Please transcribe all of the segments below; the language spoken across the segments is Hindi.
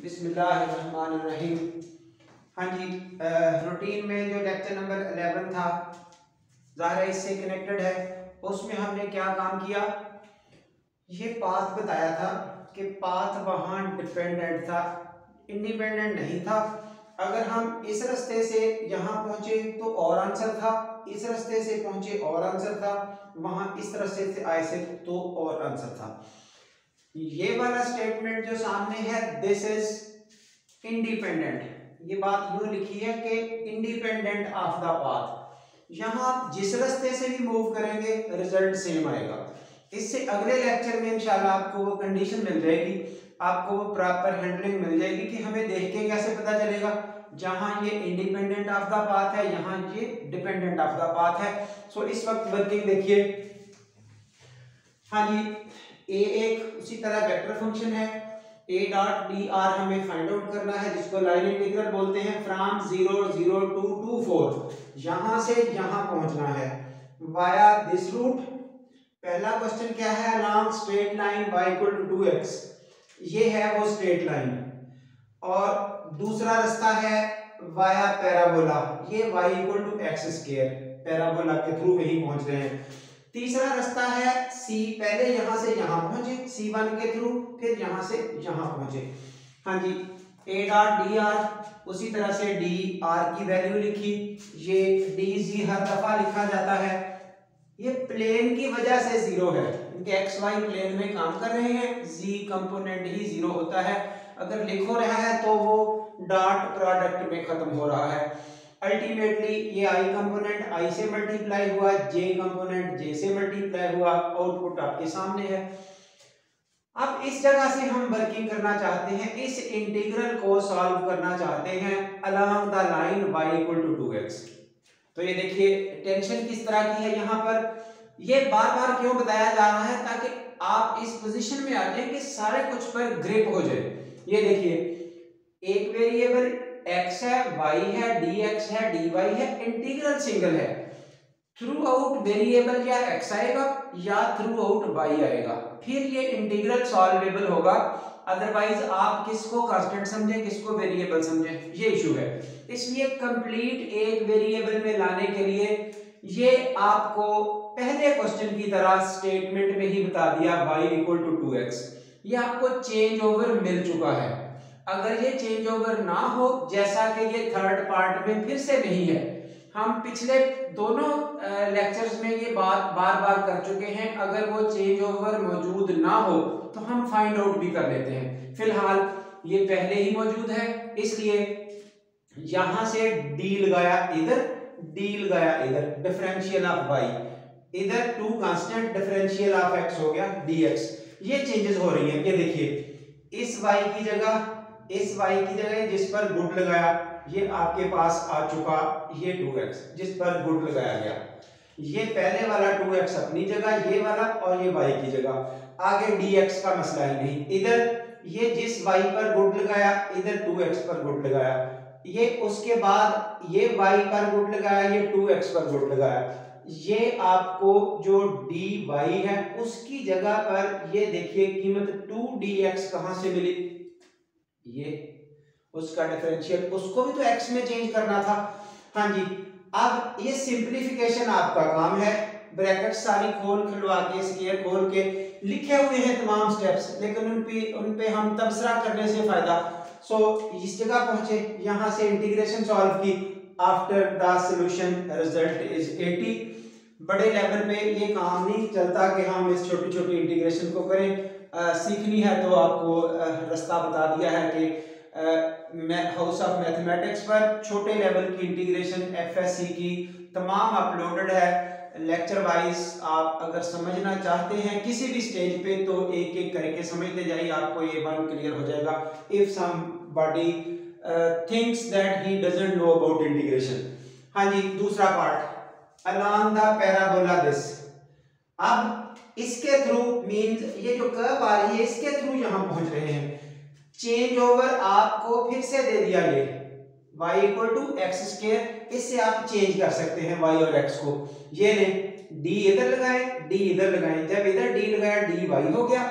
बिस्मिल्लाहिर्रहमानिर्रहीम। हाँ जी, रूटीन में जो लेक्चर नंबर 11 था, ज़ाहिर है इससे कनेक्टेड है। उसमें हमने क्या काम किया, ये पाथ बताया था कि पाथ वहाँ डिपेंडेंट था, इंडिपेंडेंट नहीं था। अगर हम इस रास्ते से यहाँ पहुंचे तो और आंसर था, इस रास्ते से पहुंचे और आंसर था, वहां इस रास्ते से आए से तो और आंसर था। ये वाला स्टेटमेंट जो सामने है, दिस इज इंडिपेंडेंट, ये बात यूं लिखी है कि इंडिपेंडेंट ऑफ द पाथ। यहां आप जिस रास्ते से भी मूव करेंगे रिजल्ट सेम आएगा। इससे अगले लेक्चर में इंशाल्लाह आपको वो कंडीशन मिल जाएगी, आपको वो प्रॉपर हैंडलिंग मिल जाएगी कि हमें देख के कैसे पता चलेगा जहां ये इंडिपेंडेंट ऑफ द पाथ है, यहां ये डिपेंडेंट ऑफ द पाथ है। सो इस वक्त वर्किंग देखिए। हाँ जी, ए एक उसी तरह वेक्टर फंक्शन है, ए डॉट डी आर हमें फाइंड आउट करना है, जिसको लाइन इंटीग्रल बोलते हैं, फ्रॉम 0 0 टू 2 4, यहां से यहां पहुंचना है वाया दिस रूट। पहला क्वेश्चन क्या है, along straight line y equal to 2x, ये है वो स्ट्रेट लाइन। और दूसरा रास्ता है वाया पैराबोला, ये y equal to x square, parabola के थ्रू वही पहुंच रहे हैं। तीसरा रास्ता है c, पहले यहां से यहां पहुंचे c1 के थ्रू, फिर यहां से यहां पहुंचे। हाँ जी, a डॉट डी आर, उसी तरह से डी आर की वैल्यू लिखी, ये डी जी हर दफा लिखा जाता है, ये प्लेन की वजह से जीरो है, क्योंकि एक्स वाई प्लेन में काम कर रहे हैं, जी कंपोनेंट ही जीरो होता है। अगर लिख हो रहा है तो वो डॉट प्रोडक्ट में खत्म हो रहा है। अल्टीमेटली ये आई कंपोनेंट आई से मल्टीप्लाई हुआ, जे कंपोनेंट जे से मल्टीप्लाई हुआ, आउटपुट आपके सामने है। अब इस जगह से हम वर्किंग करना चाहते हैं, इस इंटीग्रल को सॉल्व करना चाहते हैं along the line y equal to 2x। तो ये देखिए टेंशन किस तरह की है यहाँ पर, ये बार बार क्यों बताया जा रहा है, ताकि आप इस पोजीशन में आ जाए कि सारे कुछ पर ग्रिप हो जाए। ये देखिए, एक वेरिएबल x है, y है, dx है, dy है, इंटीग्रल सिंगल है, थ्रू आउट वेरिएबल या x आएगा या थ्रू आउट y आएगा, फिर ये इंटीग्रल सॉल्वेबल होगा। अदरवाइज आप किसको कांस्टेंट समझें, किसको वेरिएबल समझें, ये इशू है। इसलिए कंप्लीट एक वेरिएबल में लाने के लिए ये आपको पहले क्वेश्चन की तरह स्टेटमेंट में ही बता दिया y इक्वल टू 2x, ये आपको चेंज ओवर मिल चुका है। अगर ये चेंज ओवर ना हो, जैसा कि ये थर्ड पार्ट में फिर से नहीं है, हम पिछले दोनों लेक्चर्स में ये बात बार बार कर चुके हैं, अगर वो चेंज ओवर मौजूद ना हो तो हम फाइंड आउट भी कर लेते हैं। फिलहाल ये पहले ही मौजूद है, इसलिए यहां से डी लगाया इधर, डी लगाया इधर, डिफरेंशियल ऑफ y, इधर 2 कांस्टेंट, डिफरेंशियल ऑफ x हो गया dx। ये चेंजेस हो रही है, ये देखिए इस y की जगह, इस y की जगह जिस पर गुड लगाया, ये आपके पास आ चुका ये 2x, जिस पर गुड लगाया गया, ये पहले वाला 2x अपनी जगह, ये वाला, और ये y की जगह। आगे dx का मसला ही नहीं, इधर ये जिस y पर गुड लगाया, इधर 2x पर गुड लगाया, ये उसके बाद ये y पर गुड लगाया, ये 2x पर गुड लगाया, ये आपको जो dy है उसकी जगह पर ये देखिए कीमत 2dx कहां से मिली, ये उसका डिफरेंशियल, उसको भी तो x में चेंज करना था। हाँ जी, अब ये सिंपलीफिकेशन आपका काम है, ब्रैकेट सारी खोल खुलवा के, स्क्वायर खोल के लिखे हुए हैं तमाम स्टेप्स, लेकिन उन पे हम तबसरा करने से फायदा। सो इस जगह पहुंचे, यहां से इंटीग्रेशन सॉल्व की, after the solution result is 80। बड़े लेवल पे ये काम नहीं चलता कि हम इस छोटी छोटी इंटीग्रेशन को करें। सीखनी है तो आपको रास्ता बता दिया है कि हाउस ऑफ मैथमेटिक्स पर छोटे लेवल की इंटीग्रेशन एफएससी की तमाम अपलोडेड है, लेक्चर वाइज। आप अगर समझना चाहते हैं किसी भी स्टेज पे तो एक एक करके समझते जाइए, आपको ये वन क्लियर हो जाएगा। If somebody thinks that he doesn't know about integration. हाँ जी, दूसरा part along the parabola this. अब इसके थ्रू मींस ये जो कर्व आ रही है इसके थ्रू यहां पहुंच रहे हैं। चेंज ओवर आपको फिर से दे दिया, ये y equal to x square, इससे आप चेंज कर सकते हैं y और x को। ये ले d इधर लगाए, d इधर लगाए, जब इधर d लगाया dy हो गया,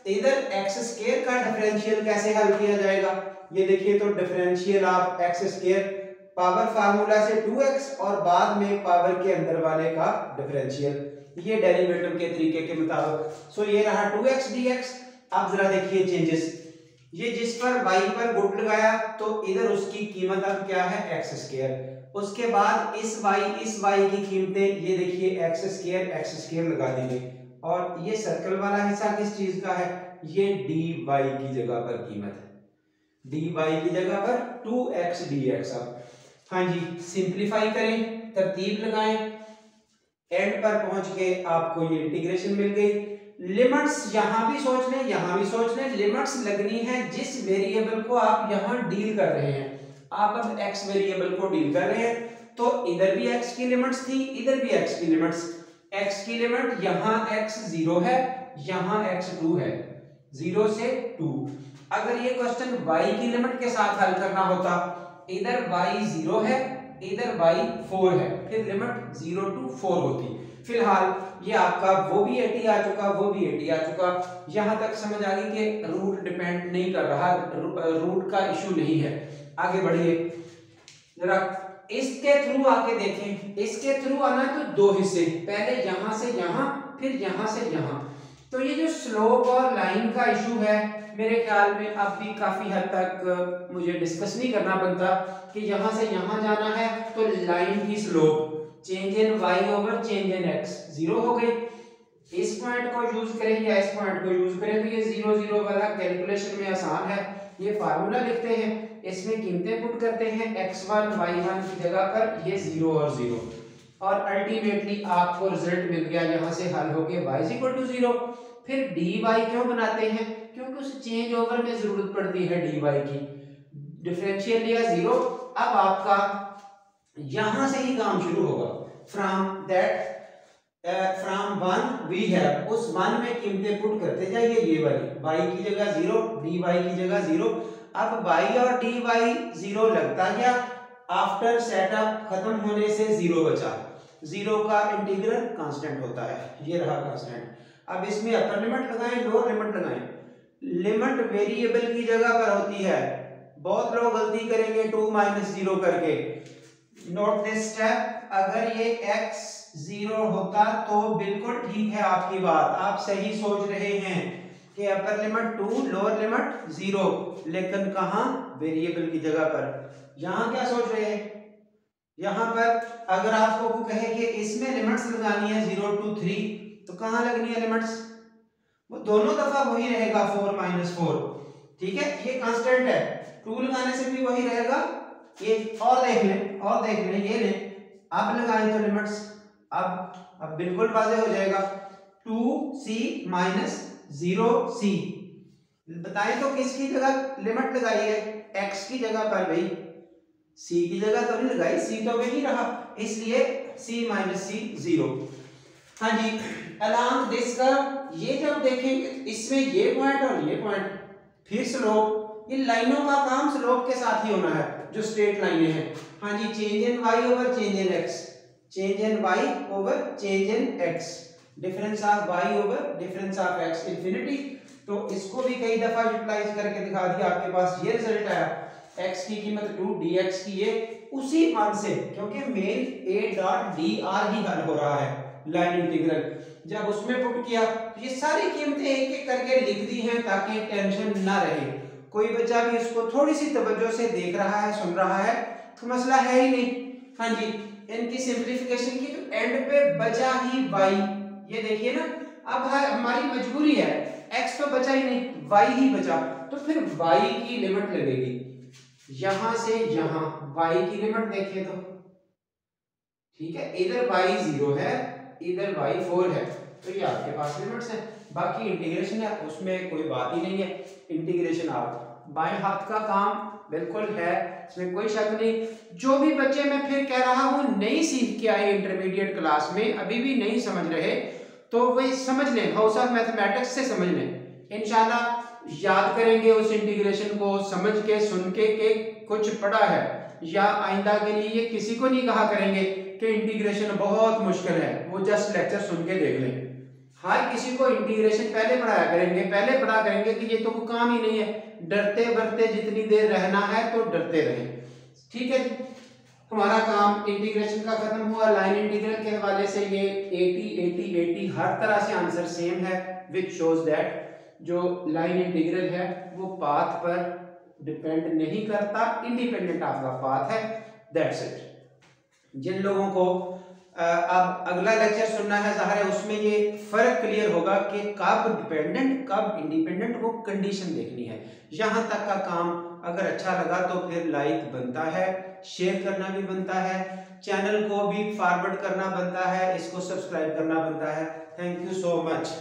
इधर एक्स स्क्वायर का डिफरेंशियल कैसे हल किया जाएगा, ये देखिए तो differential of x square power formula से 2x और बाद में पावर के अंदर वाले का डिफरेंशियल, ये डेरिवेटिव के तरीके के मुताबिक। सो ये रहा 2x dx। अब जरा देखिए चेंजेस, ये जिस पर y पर गुड लगाया तो इधर उसकी कीमत अब क्या है x स्क्वायर, उसके बाद इस y की कीमतें ये देखिए x स्क्वायर लगा देंगे, और ये सर्कल वाला हिस्सा किस चीज का है, ये dy की जगह पर कीमत है, dy की जगह पर 2x dx। अब हाँ जी सिंप्लीफाई करें, तरतीब लगाएं, एंड पर पहुंच के आपको ये इंटीग्रेशन मिल गई। लिमिट्स यहां भी सोच लें, यहां भी सोच लें, लिमिट्स लगनी है जिस वेरिएबल को आप यहां डील कर रहे हैं। आप अब x वेरिएबल को डील कर रहे हैं तो इधर भी x की लिमिट्स थी, इधर भी x की लिमिट्स। x की लिमिट यहां x 0 है, यहां x 2 है, 0 से 2। अगर ये क्वेश्चन y की लिमिट के साथ हल करना होता, इधर y 0 है, इधर y 4 है, फिर लिमिट 0 to 4 होती। फिलहाल ये आपका वो भी 80 आ चुका, वो भी 80 आ चुका। यहां तक समझ आ गई कि रूट डिपेंड नहीं कर रहा, रूट का इशू नहीं है। आगे बढ़िए जरा, इसके थ्रू आके देखें, इसके थ्रू आना तो दो हिस्से, पहले यहां से यहां, फिर यहां से यहां। तो ये जो स्लोप और लाइन का इशू है, मेरे ख्याल में अब भी काफी हद तक मुझे डिस्कस नहीं करना बनता कि यहां से यहां जाना है तो लाइन की slope change in y over change in x 0 हो गई। इस पॉइंट को यूज करें या इस पॉइंट को यूज करें तो ये 0 0 वाला कैलकुलेशन में आसान है। ये फार्मूला लिखते हैं, इसमें कीमतें पुट करते हैं, x1 y1 की जगह पर ये 0 और 0, और अल्टीमेटली आपको रिजल्ट मिल गया यहाँ से हल होके y इज इक्वल टू 0। फिर dy क्यों बनाते हैं, क्योंकि उस चेंज ओवर में जरूरत पड़ती है dy की। डिफरेंशियल लिया 0, अब आपका यहां से ही काम शुरू होगा। फ्रॉम 1 वी हैव, उस 1 में कीमतें पुट करते जाइए, ये वाली y की जगह 0, dy की जगह 0। अब y और dy 0 लगता गया, आफ्टर सेटअप खत्म होने से 0 बचा, 0 का इंटीग्रल कांस्टेंट होता है, ये रहा कांस्टेंट। अब इसमें अपर लिमिट लगाएं, लोअर लिमिट लगाएं। लिमिट वेरिएबल की जगह पर होती है, बहुत लोग गलती करेंगे 2 - 0 करके। नोट दिस स्टेप, अगर ये x 0 होता तो बिल्कुल ठीक है आपकी बात, आप सही सोच रहे हैं कि अपर लिमिट 2 लोअर लिमिट 0, लेकिन कहां, वेरिएबल की जगह पर। यहां क्या सोच रहे हैं, यहां पर अगर आपको कहे कि इसमें लिमिट्स लगानी है 0 to 3, तो कहां लगनी है लिमिट्स, वो दोनों दफा वही रहेगा 4 - 4, ठीक है, ये कांस्टेंट है। 2 लगाने से भी वही रहेगा, ये और देख लें, और देख लें, ये लें, अब लगाएं तो लिमिट्स, अब बिल्कुल वाज़ेह हो जाएगा। 2c - 0c, बताएं तो किसकी जगह लिमिट लगाई है, x की जगह पर भाई, c की जगह तो नहीं लगाई, c तो वही रहा, इसलिए c - c 0। हाँ जी, अलोंग दिस कर्व, ये जब देखेंगे इसमें ये पॉइंट और ये पॉइंट, फिर स्लोप, ये लाइनों का काम स्लोप के साथ ही होना है जो स्ट्रेट लाइनें हैं। हाँ जी, change in y over change in x, change in y over change in x, difference of y over difference of x infinity. तो इसको भी कई दफा यूटिलाइज करके दिखा दिया, आपके पास ये रिजल्ट आया, x की कीमत 2 dx की ये उसी मान से, क्योंकि मेन a डॉट dr ही हल हो रहा है लाइन इंटीग्रल, जब उसमें पुट किया तो ये सारी कीमतें एक एक करके लिख दी हैं ताकि टेंशन ना रहे। कोई बच्चा भी इसको थोड़ी सी तवज्जो से देख रहा है, सुन रहा है तो मसला है ही नहीं। हाँ जी, इनकी सिंप्लीफिकेशन की तो एंड पे बचा ही y, ये देखिए ना, अब हमारी मजबूरी है, x तो बचा ही नहीं, y ही बचा, तो फिर y की लिमिट लगेगी यहां से यहां, y की लिमिट देखिए तो ठीक है, इधर y 0 है, इधर y 4 है, तो ये आपके पास लिमिट्स है। बाकी इंटीग्रेशन है, उसमें कोई बात ही नहीं है, इंटीग्रेशन आप बाएं हाथ का काम बिल्कुल है, इसमें कोई शक नहीं। जो भी बच्चे मैं फिर कह रहा हूं नहीं सीख के आए इंटरमीडिएट क्लास में, अभी भी नहीं समझ रहे, तो वही समझ लें, हाउस ऑफ मैथमेटिक्स से समझ लें, इंशाल्लाह याद करेंगे उस इंटीग्रेशन को, समझ के सुन के कुछ पढ़ा है, या आइंदा के लिए ये किसी को नहीं कहा करेंगे कि इंटीग्रेशन बहुत मुश्किल है, वो जस्ट लेक्चर सुन के देख लें। हर किसी को इंटीग्रेशन पहले पढ़ा करेंगे कि ये तो कोई काम ही नहीं है, डरते बरते जितनी देर रहना है तो डरते रहें। ठीक है, हमारा काम इंटीग्रेशन का खत्म हुआ। लाइन इंटीग्रल के हवाले से ये 80 80 80 हर तरह से आंसर सेम है, विच शोज दैट जो लाइन इंटीग्रल है वो पाथ पर डिपेंड नहीं करता, इंडिपेंडेंट ऑफ द पाथ है। That's it. जिन लोगों को अब अगला लेक्चर सुनना है ज़ाहिर है उसमें ये फर्क क्लियर होगा कि कब डिपेंडेंट कब इंडिपेंडेंट, वो कंडीशन देखनी है। यहाँ तक का काम अगर अच्छा लगा तो फिर लाइक बनता है, शेयर करना भी बनता है, चैनल को भी फॉरवर्ड करना बनता है, इसको सब्सक्राइब करना बनता है। Thank you so much.